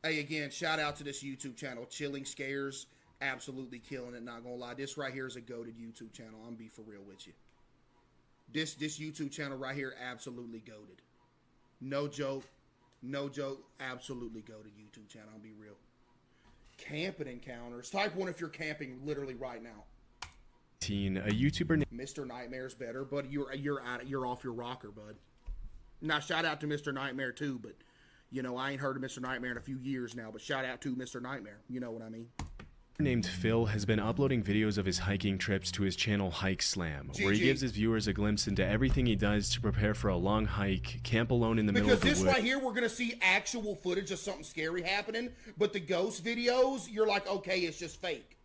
Hey, again, shout out to this YouTube channel, Chilling Scares. Absolutely killing it, not gonna lie. This right here is a goated YouTube channel. I'm gonna be for real with you. This YouTube channel right here, absolutely goated. No joke. No joke. Absolutely goated YouTube channel. I'll be real. Camping encounters. Type 1 if you're camping literally right now. A YouTuber named Mr. Nightmare's better, but you're off your rocker, bud. Now shout out to Mr. Nightmare too, but you know, I ain't heard of Mr. Nightmare in a few years now, but shout out to Mr. Nightmare. You know what I mean? named Phil has been uploading videos of his hiking trips to his channel Hike Slam, where he gives his viewers a glimpse into everything he does to prepare for a long hike, camp alone in the middle of the woods. Because this right here, we're going to see actual footage of something scary happening, but the ghost videos, you're like, okay, it's just fake.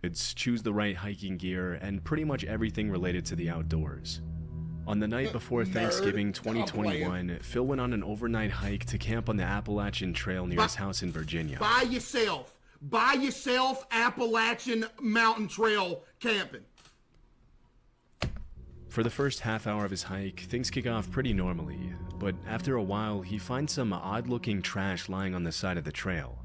It's choose the right hiking gear and pretty much everything related to the outdoors. On the night before Thanksgiving 2021, Phil went on an overnight hike to camp on the Appalachian Trail near his house in Virginia. By yourself, Appalachian Mountain Trail camping. For the first half hour of his hike, things kick off pretty normally, but after a while, he finds some odd-looking trash lying on the side of the trail.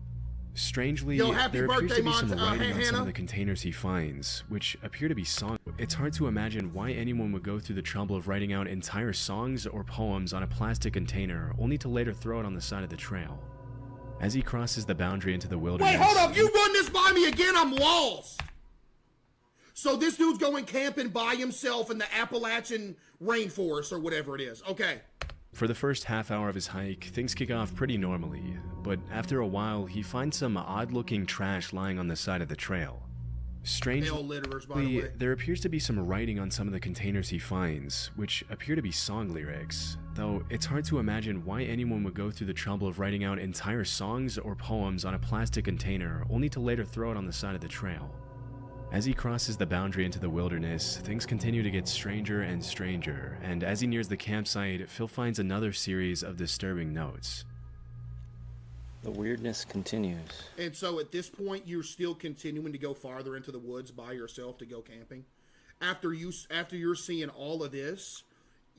Strangely, there appears to be some writing on some of the containers he finds, which appear to be songs. It's hard to imagine why anyone would go through the trouble of writing out entire songs or poems on a plastic container, only to later throw it on the side of the trail. As he crosses the boundary into the wilderness... Wait, hold up! You run this by me again, I'm lost! So this dude's going camping by himself in the Appalachian rainforest, or whatever it is. Okay. For the first half hour of his hike, things kick off pretty normally, but after a while, he finds some odd-looking trash lying on the side of the trail. Strangely, there appears to be some writing on some of the containers he finds, which appear to be song lyrics, though it's hard to imagine why anyone would go through the trouble of writing out entire songs or poems on a plastic container, only to later throw it on the side of the trail. As he crosses the boundary into the wilderness, things continue to get stranger and stranger, and as he nears the campsite, Phil finds another series of disturbing notes. The weirdness continues. And so at this point, you're still continuing to go farther into the woods by yourself to go camping? After you're seeing all of this,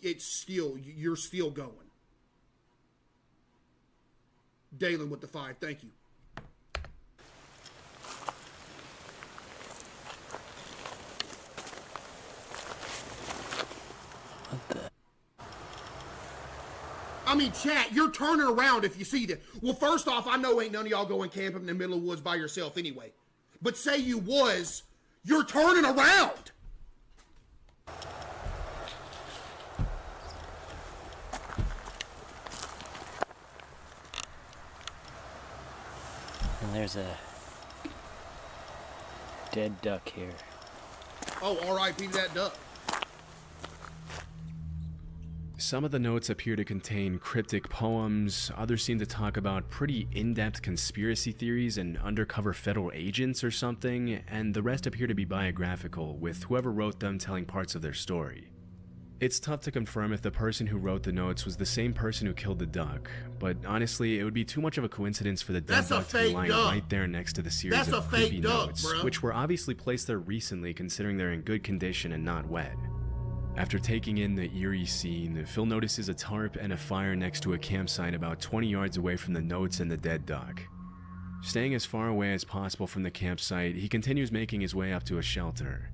you're still going. Dalen with the 5, thank you. I mean, chat, you're turning around if you see that. Well, first off, I know ain't none of y'all going camping in the middle of the woods by yourself anyway. But say you was, you're turning around. And there's a dead duck here. Oh, R.I.P. to that duck. Some of the notes appear to contain cryptic poems, others seem to talk about pretty in-depth conspiracy theories and undercover federal agents or something, and the rest appear to be biographical, with whoever wrote them telling parts of their story. It's tough to confirm if the person who wrote the notes was the same person who killed the duck, but honestly, it would be too much of a coincidence for the dead duck to be lying right there next to the series of creepy notes, which were obviously placed there recently considering they're in good condition and not wet. After taking in the eerie scene, Phil notices a tarp and a fire next to a campsite about 20 yards away from the notes and the dead duck. Staying as far away as possible from the campsite, he continues making his way up to a shelter.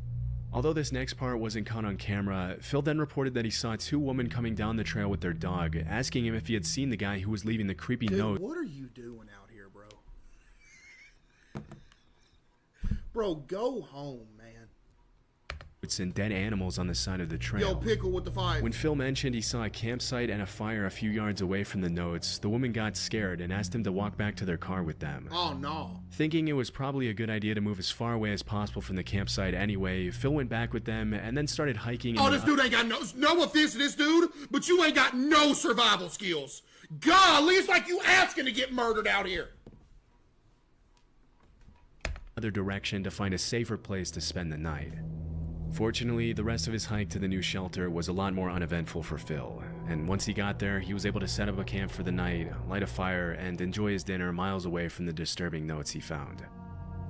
Although this next part wasn't caught on camera, Phil then reported that he saw 2 women coming down the trail with their dog, asking him if he had seen the guy who was leaving the creepy note. What are you doing out here, bro? Bro, go home, man. And dead animals on the side of the trail. Yo, Pickle with the 5. When Phil mentioned he saw a campsite and a fire a few yards away from the notes, the woman got scared and asked him to walk back to their car with them. Oh no. Thinking it was probably a good idea to move as far away as possible from the campsite anyway, Phil went back with them and then started hiking. Oh, this dude ain't got no offense to this dude, but you ain't got no survival skills. Golly, it's like you asking to get murdered out here. Other direction to find a safer place to spend the night. Fortunately, the rest of his hike to the new shelter was a lot more uneventful for Phil, and once he got there, he was able to set up a camp for the night, light a fire, and enjoy his dinner miles away from the disturbing notes he found.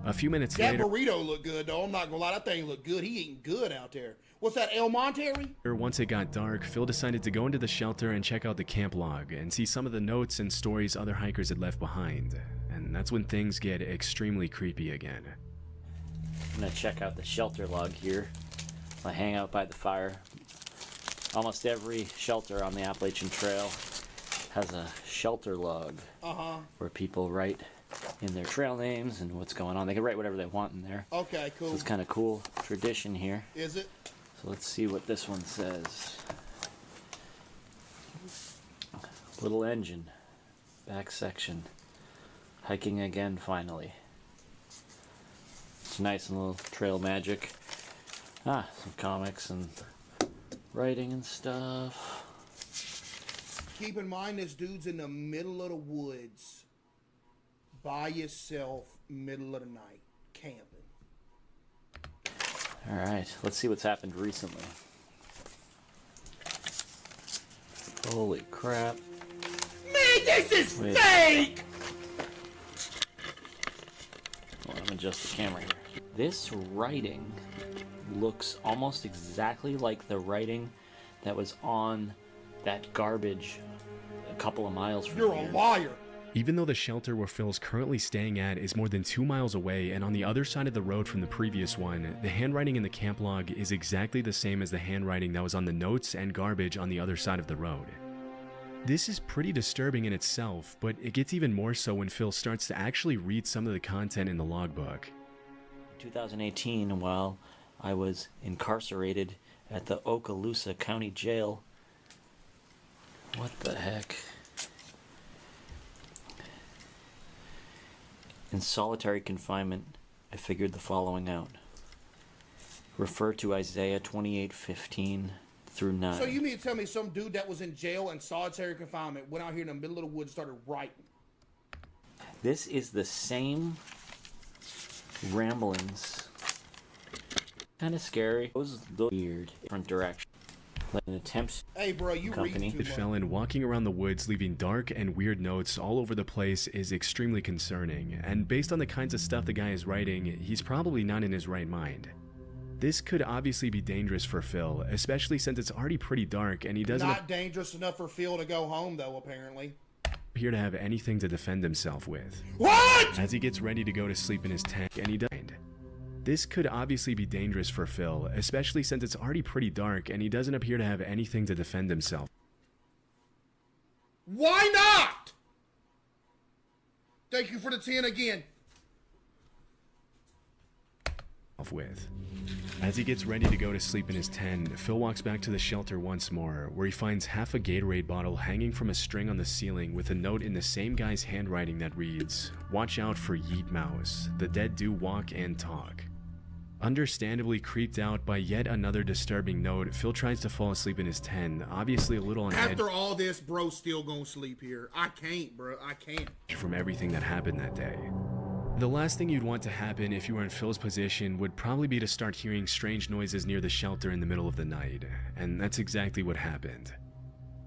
A few minutes That later, burrito looked good, though. I'm not gonna lie, that thing looked good. He eating good out there. What's that, El Monterey? once it got dark, Phil decided to go into the shelter and check out the camp log and see some of the notes and stories other hikers had left behind. And that's when things get extremely creepy again. I'm gonna check out the shelter log here. I hang out by the fire. Almost every shelter on the Appalachian Trail has a shelter log where people write in their trail names and what's going on. They can write whatever they want in there. Okay, cool. So it's kind of cool tradition here. Is it? So let's see what this one says. Little engine, back section. Hiking again finally. It's nice and little trail magic. Some comics and writing and stuff. Keep in mind, this dude's in the middle of the woods, by yourself, middle of the night, camping. Alright, let's see what's happened recently. Holy crap. Man, this is fake! Hold on, I'm gonna adjust the camera here. This writing looks almost exactly like the writing that was on that garbage a couple of miles from You're here. a liar. Even though the shelter where Phil's currently staying at is more than 2 miles away and on the other side of the road from the previous one, the handwriting in the camp log is exactly the same as the handwriting that was on the notes and garbage on the other side of the road. This is pretty disturbing in itself, but it gets even more so when Phil starts to actually read some of the content in the logbook. In 2018, while I was incarcerated at the Okaloosa County Jail. What the heck? In solitary confinement, I figured the following out. Refer to Isaiah 28:15 through 9. So you mean to tell me some dude that was in jail and solitary confinement went out here in the middle of the woods and started writing? This is the same ramblings. Kind of scary. Those weird, different direction. Like an attempt. Hey, bro, you reading too much. Felon walking around the woods leaving dark and weird notes all over the place is extremely concerning, and based on the kinds of stuff the guy is writing, he's probably not in his right mind. This could obviously be dangerous for Phil, especially since it's already pretty dark and he doesn't Not dangerous enough for Phil to go home, though, apparently. appear to have anything to defend himself with. What? As he gets ready to go to sleep in his tent, and he died. This could obviously be dangerous for Phil, especially since it's already pretty dark and he doesn't appear to have anything to defend himself Why not? Thank you for the 10 again. with. As he gets ready to go to sleep in his tent, Phil walks back to the shelter once more, where he finds half a Gatorade bottle hanging from a string on the ceiling with a note in the same guy's handwriting that reads, "Watch out for Yeet Mouse, the dead do walk and talk." Understandably creeped out by yet another disturbing note, Phil tries to fall asleep in his tent, obviously a little on edge After all this, bro, still gonna sleep here. I can't, bro. I can't. from everything that happened that day. The last thing you'd want to happen if you were in Phil's position would probably be to start hearing strange noises near the shelter in the middle of the night, and that's exactly what happened.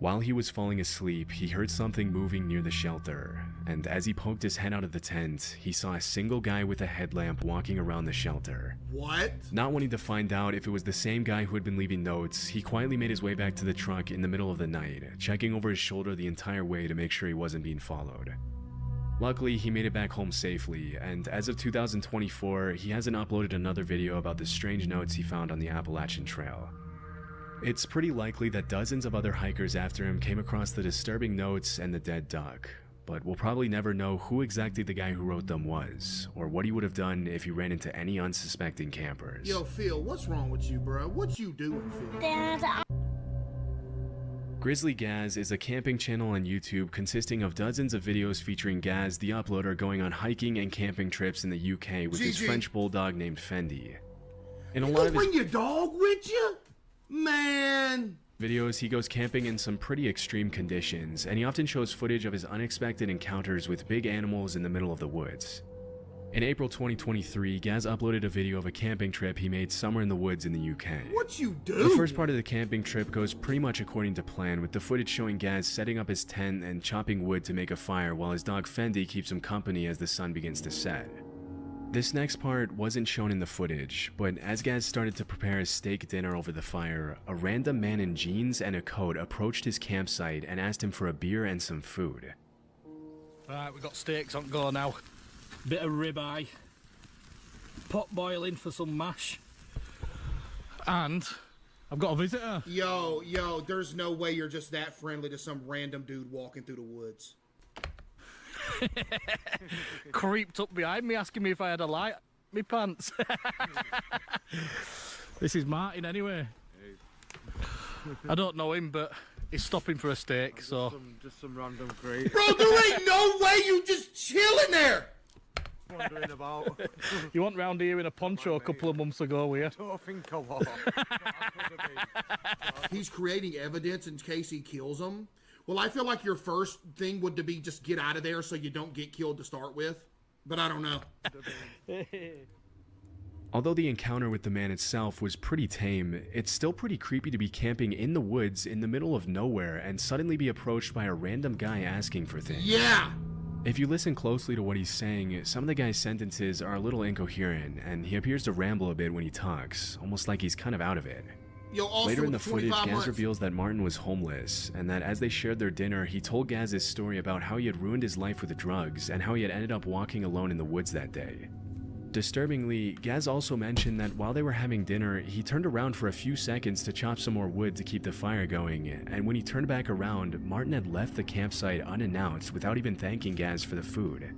While he was falling asleep, he heard something moving near the shelter, and as he poked his head out of the tent, he saw a single guy with a headlamp walking around the shelter. What? Not wanting to find out if it was the same guy who had been leaving notes, he quietly made his way back to the truck in the middle of the night, checking over his shoulder the entire way to make sure he wasn't being followed. Luckily, he made it back home safely, and as of 2024, he hasn't uploaded another video about the strange notes he found on the Appalachian Trail. It's pretty likely that dozens of other hikers after him came across the disturbing notes and the dead duck, but we'll probably never know who exactly the guy who wrote them was, or what he would have done if he ran into any unsuspecting campers. Yo, Phil, what's wrong with you, bro? What you doing, Phil? Grizzly Gaz is a camping channel on YouTube consisting of dozens of videos featuring Gaz, the uploader, going on hiking and camping trips in the UK with his French bulldog named Fendi. In a lot of bring your dog with you? Man. Videos, he goes camping in some pretty extreme conditions, and he often shows footage of his unexpected encounters with big animals in the middle of the woods. In April 2023, Gaz uploaded a video of a camping trip he made somewhere in the woods in the UK. What you do? The first part of the camping trip goes pretty much according to plan, with the footage showing Gaz setting up his tent and chopping wood to make a fire while his dog Fendi keeps him company as the sun begins to set. This next part wasn't shown in the footage, but as Gaz started to prepare his steak dinner over the fire, a random man in jeans and a coat approached his campsite and asked him for a beer and some food. Right, we've got steaks on go now. Bit of ribeye. Pot boiling for some mash. And I've got a visitor. Yo, there's no way you're just that friendly to some random dude walking through the woods. Creeped up behind me asking me if I had a light. Me pants. This is Martin anyway. I don't know him, but he's stopping for a steak, so... Just some random crate. Bro, there ain't no way you just chilling there! Wandering about. You went round here in a poncho a couple of months ago, were you? I don't think I was. He's creating evidence in case he kills him. Well, I feel like your first thing would be just get out of there so you don't get killed to start with. But I don't know. Although the encounter with the man itself was pretty tame, it's still pretty creepy to be camping in the woods in the middle of nowhere and suddenly be approached by a random guy asking for things. Yeah! If you listen closely to what he's saying, some of the guy's sentences are a little incoherent, and he appears to ramble a bit when he talks, almost like he's kind of out of it. Yo, also Later in the footage, 25 Gaz months. reveals that Martin was homeless, and that as they shared their dinner, he told Gaz his story about how he had ruined his life with drugs, and how he had ended up walking alone in the woods that day. Disturbingly, Gaz also mentioned that while they were having dinner, he turned around for a few seconds to chop some more wood to keep the fire going, and when he turned back around, Martin had left the campsite unannounced without even thanking Gaz for the food.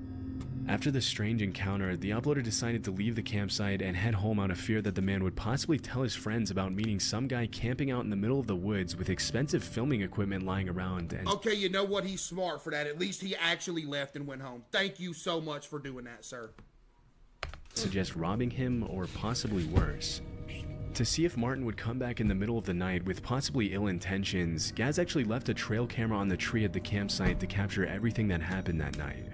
After the strange encounter, the uploader decided to leave the campsite and head home out of fear that the man would possibly tell his friends about meeting some guy camping out in the middle of the woods with expensive filming equipment lying around and... Okay, you know what? He's smart for that. At least he actually left and went home. Thank you so much for doing that, sir. suggest robbing him or possibly worse. To see if Martin would come back in the middle of the night with possibly ill intentions, Gaz actually left a trail camera on the tree at the campsite to capture everything that happened that night.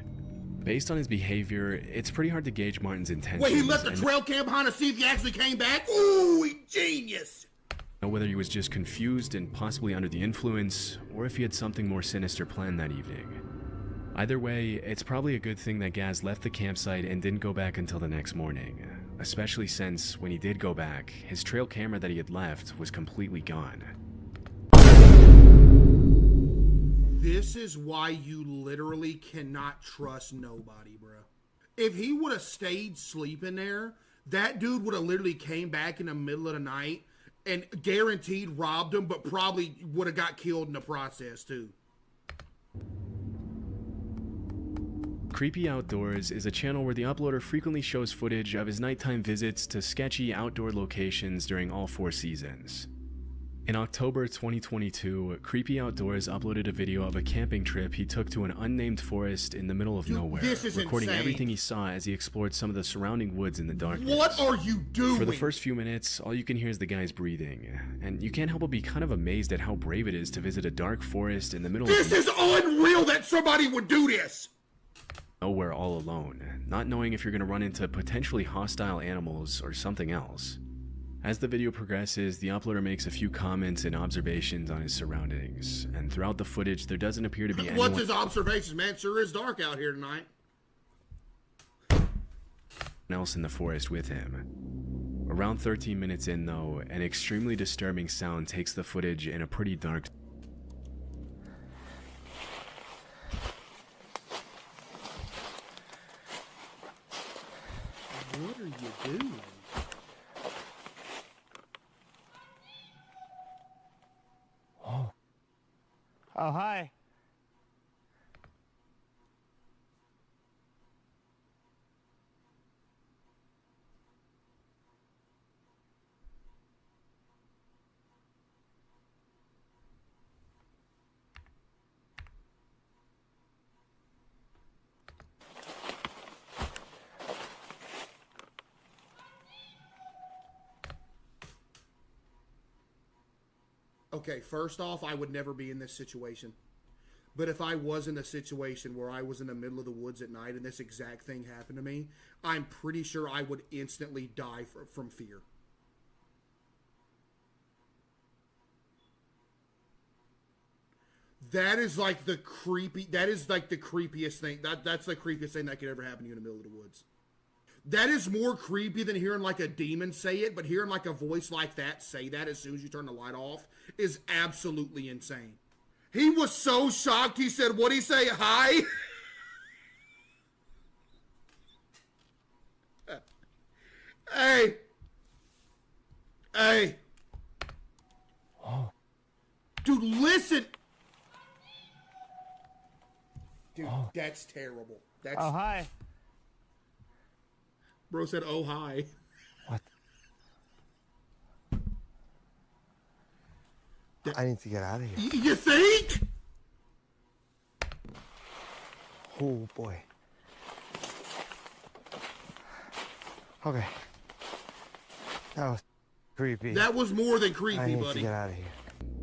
Based on his behavior, it's pretty hard to gauge Martin's intentions. Wait, he left the trail cam behind to see if he actually came back? Ooh, he genius! Know whether he was just confused and possibly under the influence, or if he had something more sinister planned that evening. Either way, it's probably a good thing that Gaz left the campsite and didn't go back until the next morning, especially since, when he did go back, his trail camera that he had left was completely gone. This is why you literally cannot trust nobody, bro. If he would have stayed sleeping there, that dude would have literally came back in the middle of the night and guaranteed robbed him, but probably would have got killed in the process too. Creepy Outdoors is a channel where the uploader frequently shows footage of his nighttime visits to sketchy outdoor locations during all 4 seasons. In October 2022, Creepy Outdoors uploaded a video of a camping trip he took to an unnamed forest in the middle of nowhere, this is recording insane. everything he saw as he explored some of the surrounding woods in the darkness. What are you doing? For the first few minutes, all you can hear is the guy's breathing, and you can't help but be kind of amazed at how brave it is to visit a dark forest in the middle This of is unreal that somebody would do this! nowhere all alone, not knowing if you're going to run into potentially hostile animals or something else. As the video progresses, the uploader makes a few comments and observations on his surroundings, and throughout the footage, there doesn't appear to be anyone What's his observations, man? Sure is dark out here tonight. else in the forest with him. Around 13 minutes in, though, an extremely disturbing sound takes the footage in a pretty dark. What are you doing? Oh, hi. Okay, first off, I would never be in this situation. But if I was in a situation where I was in the middle of the woods at night and this exact thing happened to me, I'm pretty sure I would instantly die from fear. That is like the creepiest thing. That's the creepiest thing that could ever happen to you in the middle of the woods. That is more creepy than hearing like a demon say it, but hearing like a voice like that say that as soon as you turn the light off is absolutely insane. He was so shocked. He said, what'd he say? Hi? Hey. Hey. Oh. Dude, listen. Dude, that's terrible. That's... Oh, hi. Bro said, oh, hi. What? I need to get out of here. You think? Oh, boy. Okay. That was creepy. That was more than I creepy, need to buddy. get out of here.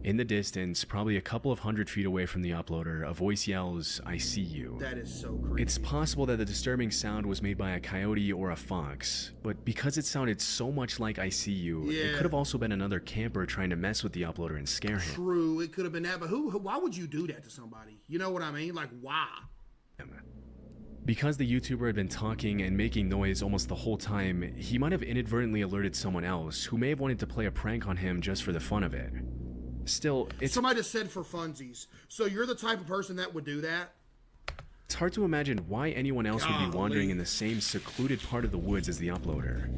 In the distance, probably a couple of 100 feet away from the uploader, a voice yells, "I see you." That is so creepy. It's possible that the disturbing sound was made by a coyote or a fox, but because it sounded so much like "I see you," Yeah. it could have also been another camper trying to mess with the uploader and scare him. True, it could have been that, but why would you do that to somebody? You know what I mean? Like, why? Because the YouTuber had been talking and making noise almost the whole time, he might have inadvertently alerted someone else who may have wanted to play a prank on him just for the fun of it. Still, Somebody just said for funsies. So you're the type of person that would do that? it's hard to imagine why anyone else would be Golly. wandering in the same secluded part of the woods as the uploader.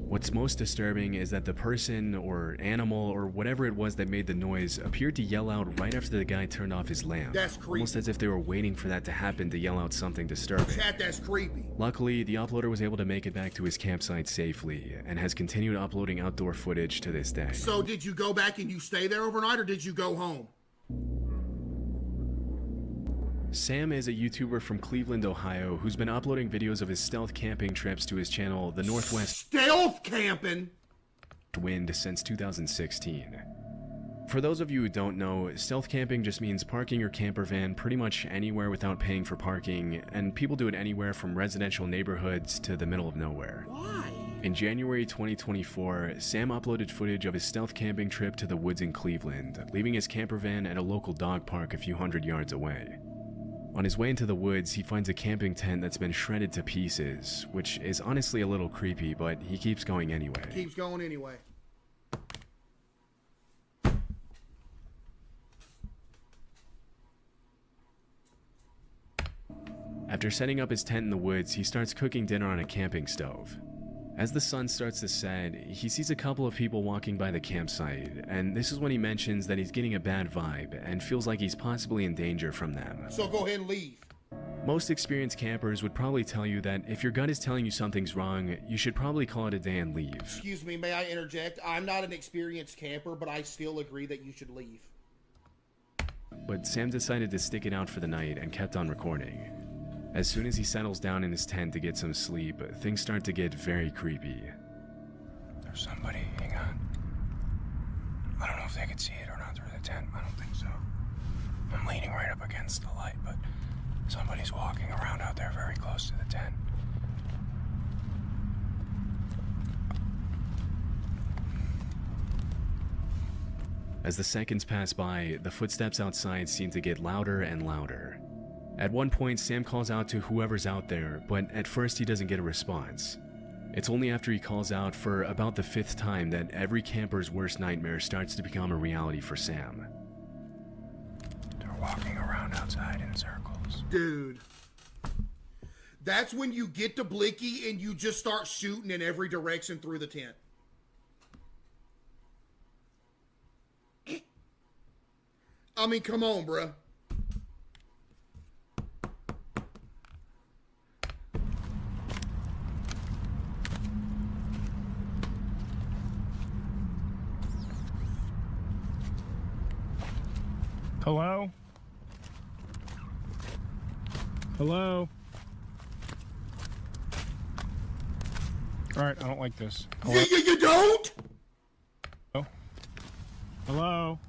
What's most disturbing is that the person or animal or whatever it was that made the noise appeared to yell out right after the guy turned off his lamp. That's creepy. Almost as if they were waiting for that to happen to yell out something disturbing. Chat, that's creepy. Luckily, the uploader was able to make it back to his campsite safely and has continued uploading outdoor footage to this day. So did you go back and you stay there overnight, or did you go home? Sam is a YouTuber from Cleveland, Ohio, who's been uploading videos of his stealth camping trips to his channel, The Northwest Stealth camping? Wind, since 2016. For those of you who don't know, stealth camping just means parking your camper van pretty much anywhere without paying for parking, and people do it anywhere from residential neighborhoods to the middle of nowhere. Why? In January 2024, Sam uploaded footage of his stealth camping trip to the woods in Cleveland, leaving his camper van at a local dog park a few hundred yards away. On his way into the woods, he finds a camping tent that's been shredded to pieces, which is honestly a little creepy, but he keeps going anyway. Keeps going anyway. After setting up his tent in the woods, he starts cooking dinner on a camping stove. As the sun starts to set, he sees a couple of people walking by the campsite, and this is when he mentions that he's getting a bad vibe and feels like he's possibly in danger from them. So go ahead and leave. Most experienced campers would probably tell you that if your gut is telling you something's wrong, you should probably call it a day and leave. Excuse me, may I interject? I'm not an experienced camper, but I still agree that you should leave. But Sam decided to stick it out for the night and kept on recording. As soon as he settles down in his tent to get some sleep, things start to get very creepy. There's somebody, hang on. I don't know if they can see it or not through the tent. I don't think so. I'm leaning right up against the light, but somebody's walking around out there very close to the tent. As the seconds pass by, the footsteps outside seem to get louder and louder. At one point, Sam calls out to whoever's out there, but at first he doesn't get a response. It's only after he calls out for about the 5th time that every camper's worst nightmare starts to become a reality for Sam. They're walking around outside in circles. Dude. That's when you get to Blicky and you just start shooting in every direction through the tent. I mean, come on, bruh. Hello? Hello? Alright, I don't like this. Hello? You don't? Hello?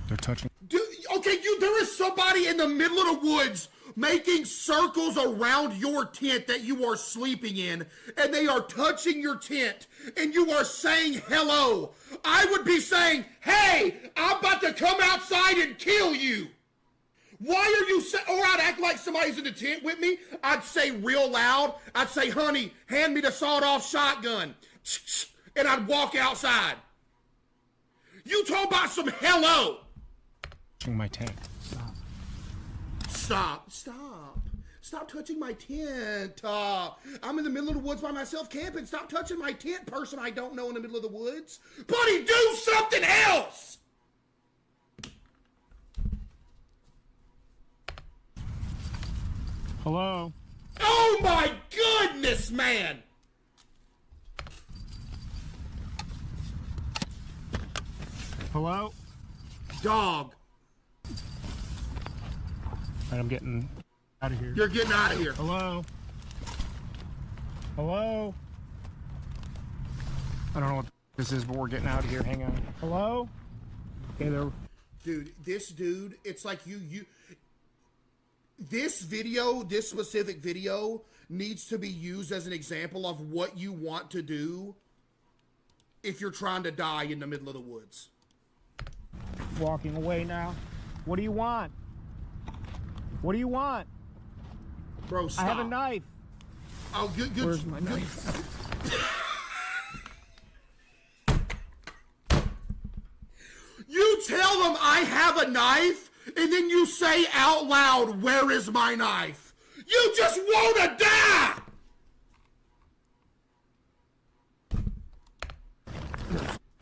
They're touching. Dude, okay, there is somebody in the middle of the woods making circles around your tent that you are sleeping in, and they are touching your tent, and you are saying hello. I would be saying, hey, I'm about to come outside and kill you. Why are you or I'd act like somebody's in the tent with me. I'd say real loud, I'd say, honey, hand me the sawed-off shotgun. And I'd walk outside. You talk about some hello. Touching my tent. Stop. Stop touching my tent. I'm in the middle of the woods by myself camping. Stop touching my tent, person I don't know in the middle of the woods. Buddy, do something else! Hello? Oh my goodness, man! Hello? Dog. Alright, I'm getting out of here. You're getting out of here. Hello? Hello? I don't know what this is, but we're getting out of here. Hang on. Hello? Okay, there. Dude, this dude, it's like this video, this specific video, needs to be used as an example of what you want to do if you're trying to die in the middle of the woods. Walking away now. What do you want? What do you want? Bro, stop. I have a knife. Oh, good. Where's my knife? You tell them I have a knife, and then you say out loud, where is my knife? You just want to die!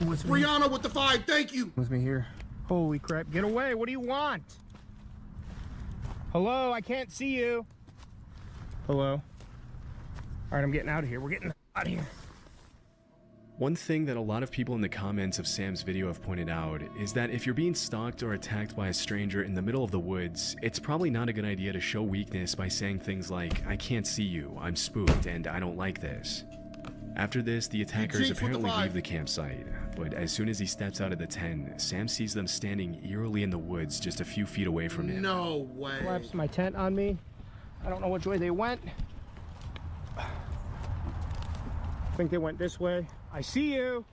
Brianna with the 5, thank you. With me here. Holy crap. Get away. What do you want? Hello? I can't see you. Hello? Alright, I'm getting out of here. We're getting out of here. One thing that a lot of people in the comments of Sam's video have pointed out is that if you're being stalked or attacked by a stranger in the middle of the woods, it's probably not a good idea to show weakness by saying things like, I can't see you, I'm spooked, and I don't like this. After this, the attackers apparently leave the campsite, but as soon as he steps out of the tent, Sam sees them standing eerily in the woods just a few feet away from him. No way. Collapsed my tent on me. I don't know which way they went. I think they went this way. I see you.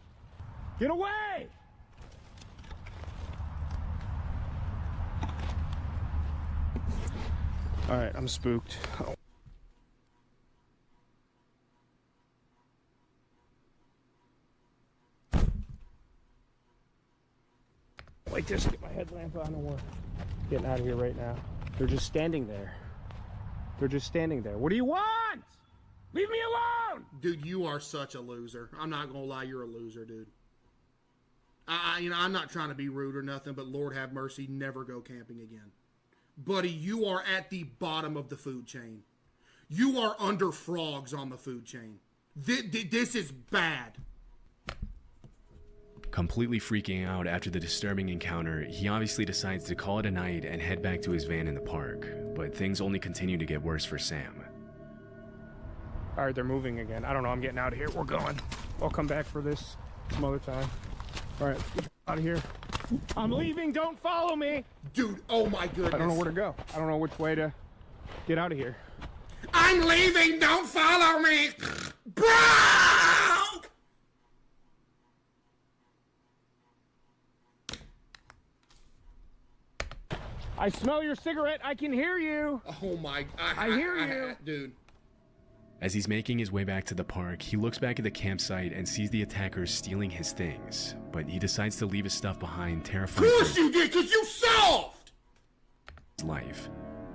Get away! All right, I'm spooked. Oh. Like this, get my headlamp on and we're getting out of here right now. They're just standing there. They're just standing there. What do you want? Leave me alone! Dude, you are such a loser. I'm not gonna lie, you're a loser, dude. I'm not trying to be rude or nothing, but Lord have mercy, never go camping again. Buddy, you are at the bottom of the food chain. You are under frogs on the food chain. This is bad. Completely freaking out after the disturbing encounter, he obviously decides to call it a night and head back to his van in the park, but things only continue to get worse for Sam. All right, they're moving again. I don't know, I'm getting out of here. We're going. I'll come back for this some other time. All right, get out of here. I'm leaving, don't follow me! Dude, oh my goodness. I don't know where to go. I don't know which way to get out of here. I'm leaving, don't follow me! Bro! I smell your cigarette, I can hear you! Oh my, I hear you! Dude. As he's making his way back to the park, he looks back at the campsite and sees the attackers stealing his things, but he decides to leave his stuff behind, terrified Of course you did, because you solved! His life.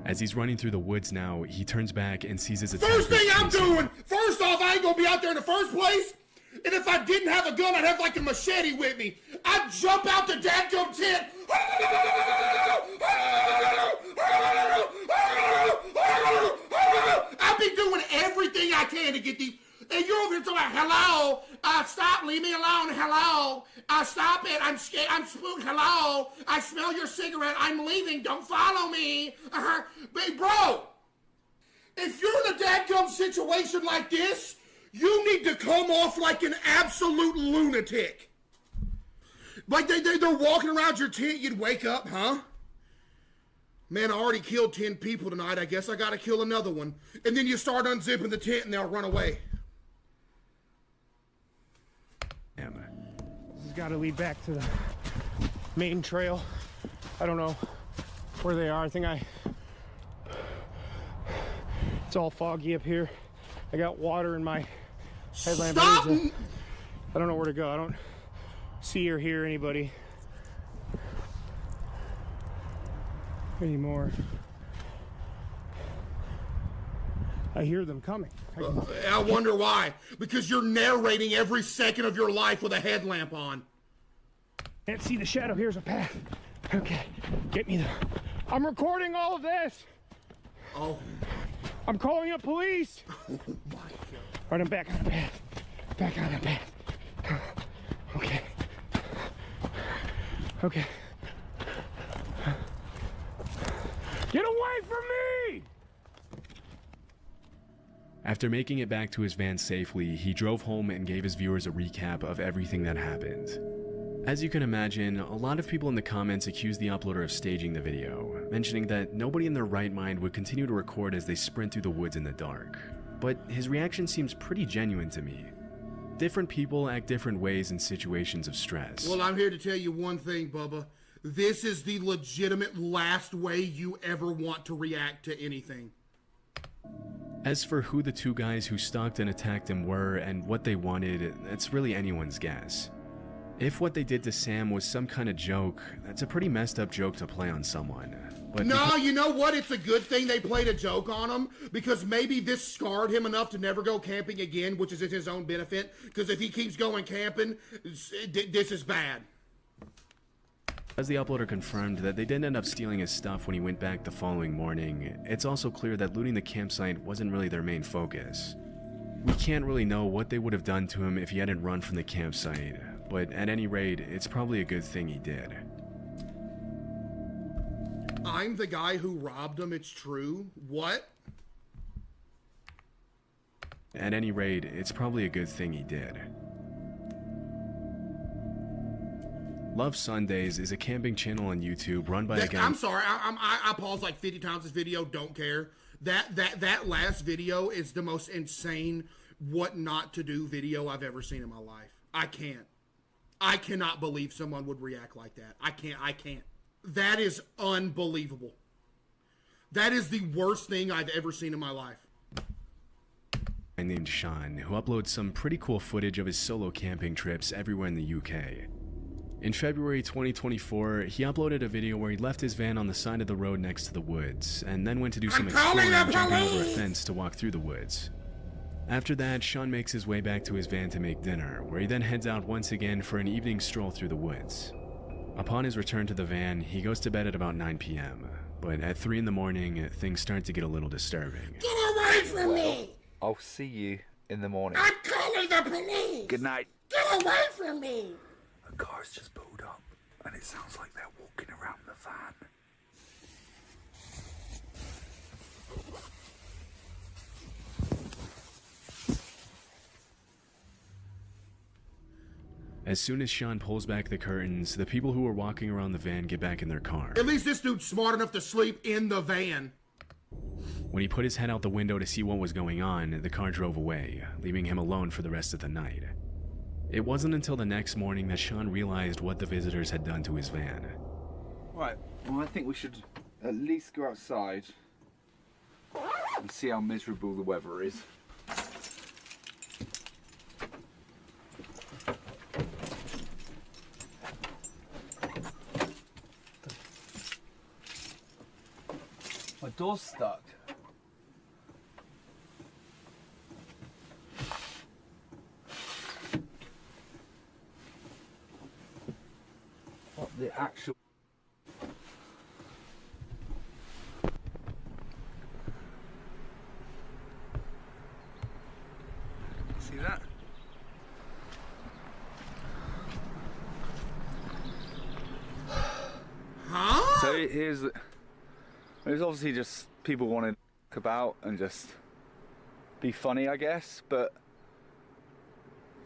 As he's running through the woods now, he turns back and sees his attackers. First thing I'm chasing him. doing, first off, I ain't gonna be out there in the first place. And if I didn't have a gun, I'd have like a machete with me. I'd jump out the dadgum tent. I'd be doing everything I can to get these. And you're over here talking about, hello, stop, leave me alone, hello, stop it, I'm scared, I'm spooked, hello, I smell your cigarette, I'm leaving, don't follow me. But bro, if you're in a dadgum situation like this, you need to come off like an absolute lunatic. Like they're walking around your tent, you'd wake up, huh? Man, I already killed 10 people tonight, I guess I gotta kill another one. And then you start unzipping the tent and they'll run away. This has got to lead back to the main trail. I don't know where they are. It's all foggy up here. I got water in my headlamp. Stop! I don't know where to go. I don't see or hear anybody anymore. I hear them coming. I wonder why. Because you're narrating every second of your life with a headlamp on. Can't see the shadow. Here's a path. Okay, get me there. I'm recording all of this. Oh. I'm calling up police. Oh my God. All right, I'm back on the path. Back on the path. Okay. Okay. Get away from me! After making it back to his van safely, he drove home and gave his viewers a recap of everything that happened. As you can imagine, a lot of people in the comments accused the uploader of staging the video, mentioning that nobody in their right mind would continue to record as they sprint through the woods in the dark. But his reaction seems pretty genuine to me. Different people act different ways in situations of stress. Well, I'm here to tell you one thing, Bubba. This is the legitimate last way you ever want to react to anything. As for who the two guys who stalked and attacked him were and what they wanted, it's really anyone's guess. If what they did to Sam was some kind of joke, that's a pretty messed up joke to play on someone. But no, you know what? It's a good thing they played a joke on him, because maybe this scarred him enough to never go camping again, which is in his own benefit, because if he keeps going camping, this is bad. As the uploader confirmed that they didn't end up stealing his stuff when he went back the following morning, it's also clear that looting the campsite wasn't really their main focus. We can't really know what they would have done to him if he hadn't run from the campsite, but at any rate, it's probably a good thing he did. I'm the guy who robbed him, it's true. What? At any rate, it's probably a good thing he did. Love Sundays is a camping channel on YouTube run by a guy. I'm sorry, I paused like 50 times this video, don't care. That last video is the most insane what not to do video I've ever seen in my life. I cannot believe someone would react like that. I can't. That is unbelievable. That is the worst thing I've ever seen in my life. Named Sean, who uploads some pretty cool footage of his solo camping trips everywhere in the UK. In February 2024, he uploaded a video where he left his van on the side of the road next to the woods, and then went to do some exploring, jumping over a fence to walk through the woods. After that, Sean makes his way back to his van to make dinner, where he then heads out once again for an evening stroll through the woods. Upon his return to the van, he goes to bed at about 9 p.m., but at 3 in the morning, things start to get a little disturbing. Get away from me! I'll see you in the morning. I'm calling the police! Good night. Get away from me! A car's just pulled up, and it sounds like they're walking around the van. As soon as Sean pulls back the curtains, the people who were walking around the van get back in their car. At least this dude's smart enough to sleep in the van. When he put his head out the window to see what was going on, the car drove away, leaving him alone for the rest of the night. It wasn't until the next morning that Sean realized what the visitors had done to his van. Right, well, I think we should at least go outside and see how miserable the weather is. My door's stuck. What the actual... See that? Huh? So there's obviously just people wanting to talk about and just be funny, I guess, but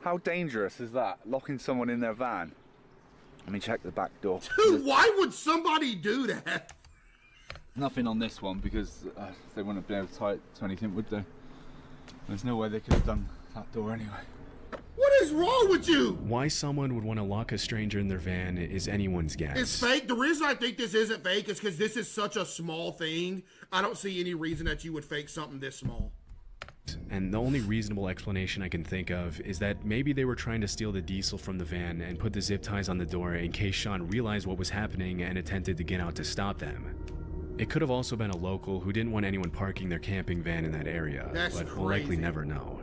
how dangerous is that, locking someone in their van? Let me check the back door. Dude, why would somebody do that? Nothing on this one because they wouldn't be able to tie it to anything, would they? There's no way they could have done that door anyway. What is wrong with you? Why someone would want to lock a stranger in their van is anyone's guess. It's fake. The reason I think this isn't fake is because this is such a small thing. I don't see any reason that you would fake something this small. And the only reasonable explanation I can think of is that maybe they were trying to steal the diesel from the van and put the zip ties on the door in case Sean realized what was happening and attempted to get out to stop them. It could have also been a local who didn't want anyone parking their camping van in that area, but we'll likely never know.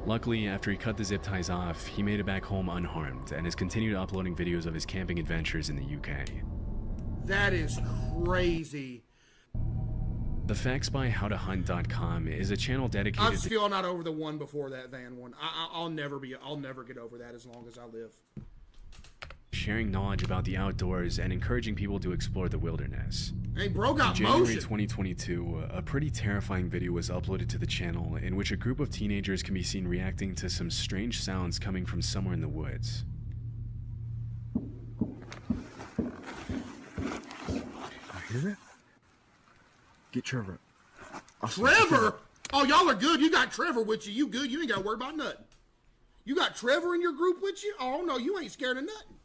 Luckily, after he cut the zip ties off, he made it back home unharmed and has continued uploading videos of his camping adventures in the UK. That is crazy. The factsbyhowtohunt.com is a channel dedicated I'm still not over the one before that van one. I'll never get over that as long as I live. sharing knowledge about the outdoors and encouraging people to explore the wilderness. Hey, bro got In January motion. 2022, a pretty terrifying video was uploaded to the channel in which a group of teenagers can be seen reacting to some strange sounds coming from somewhere in the woods. You hear that? Get Trevor. Trevor? Oh, y'all are good. You got Trevor with you. You good. You ain't got to worry about nothing. You got Trevor in your group with you? Oh, no, you ain't scared of nothing.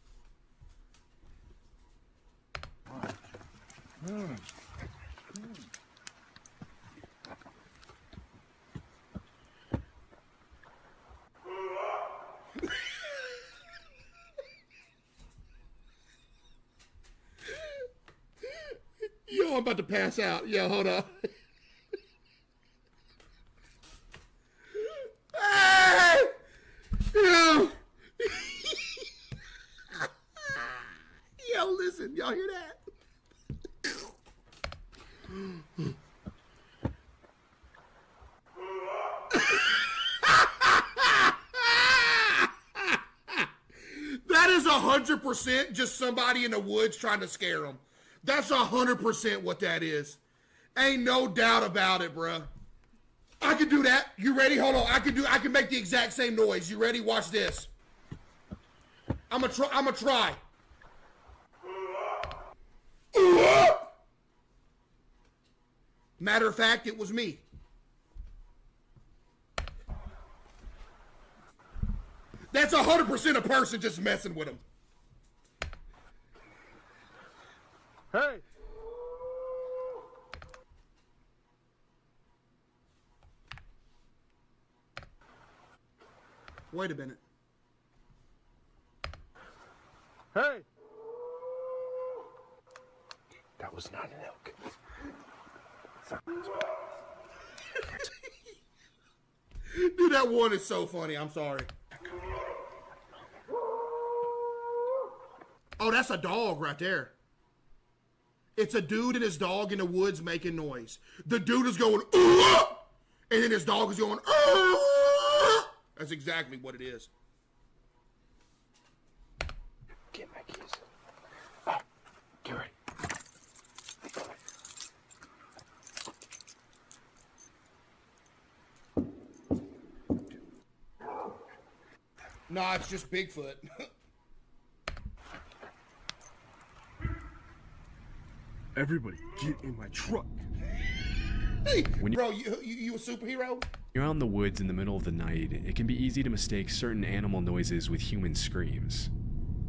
Yo, I'm about to pass out. Yo, hold on. Hey! Yo! Yo, listen. Y'all hear that? That is 100% just somebody in the woods trying to scare them. That's 100% what that is. Ain't no doubt about it, bruh. I can do that. You ready? Hold on. I can make the exact same noise. You ready? Watch this. I'm gonna try. Matter of fact, it was me. That's 100% a person just messing with him. Hey! Wait a minute. Hey! That was not an elk. Dude, that one is so funny. I'm sorry. Oh, that's a dog right there. It's a dude and his dog in the woods making noise. The dude is going, and then his dog is going, That's exactly what it is. Get my keys. Oh, get ready. Nah, it's just Bigfoot. Everybody, get in my truck. Hey, bro, you a superhero? You're out in the woods in the middle of the night, it can be easy to mistake certain animal noises with human screams.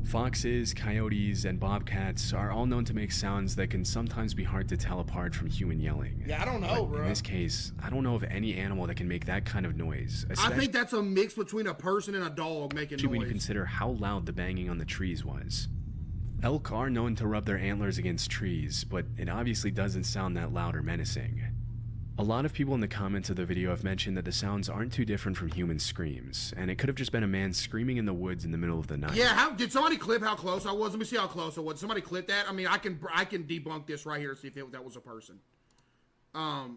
Foxes, coyotes, and bobcats are all known to make sounds that can sometimes be hard to tell apart from human yelling. Yeah, I don't know, bro. In this case, I don't know of any animal that can make that kind of noise. I think that's a mix between a person and a dog making noise. When you consider how loud the banging on the trees was. Elk are known to rub their antlers against trees, but it obviously doesn't sound that loud or menacing. A lot of people in the comments of the video have mentioned that the sounds aren't too different from human screams, and it could have just been a man screaming in the woods in the middle of the night. Yeah, did somebody clip how close I was? Let me see how close I was. Somebody clip that? I mean, I can debunk this right here and see if that was a person. Let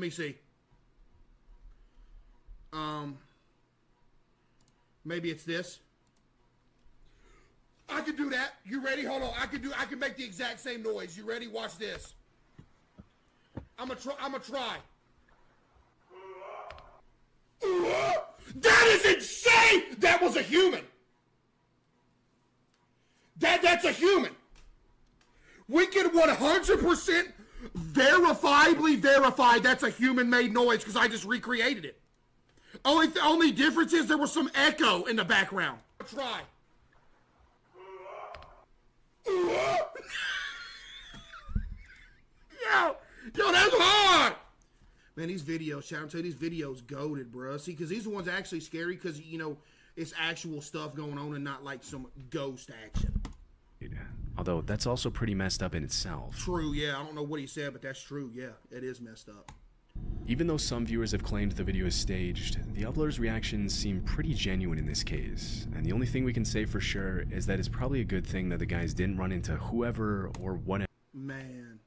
me see. Maybe it's this. I can do that. You ready? Hold on. I can make the exact same noise. You ready? Watch this. I'm gonna try. That is insane! That was a human. That's a human. We can 100% verifiably verify that's a human-made noise because I just recreated it. Only difference is there was some echo in the background. Try. Yo, that's hard. Man, these videos, chat, I'm telling you, these videos goated, bro. See, because these ones are actually scary because, you know, it's actual stuff going on and not like some ghost action. Although that's also pretty messed up in itself. True, yeah. I don't know what he said, but that's true. Yeah, it is messed up. Even though some viewers have claimed the video is staged, the uploader's reactions seem pretty genuine in this case, and the only thing we can say for sure is that it's probably a good thing that the guys didn't run into whoever or whatever. Man.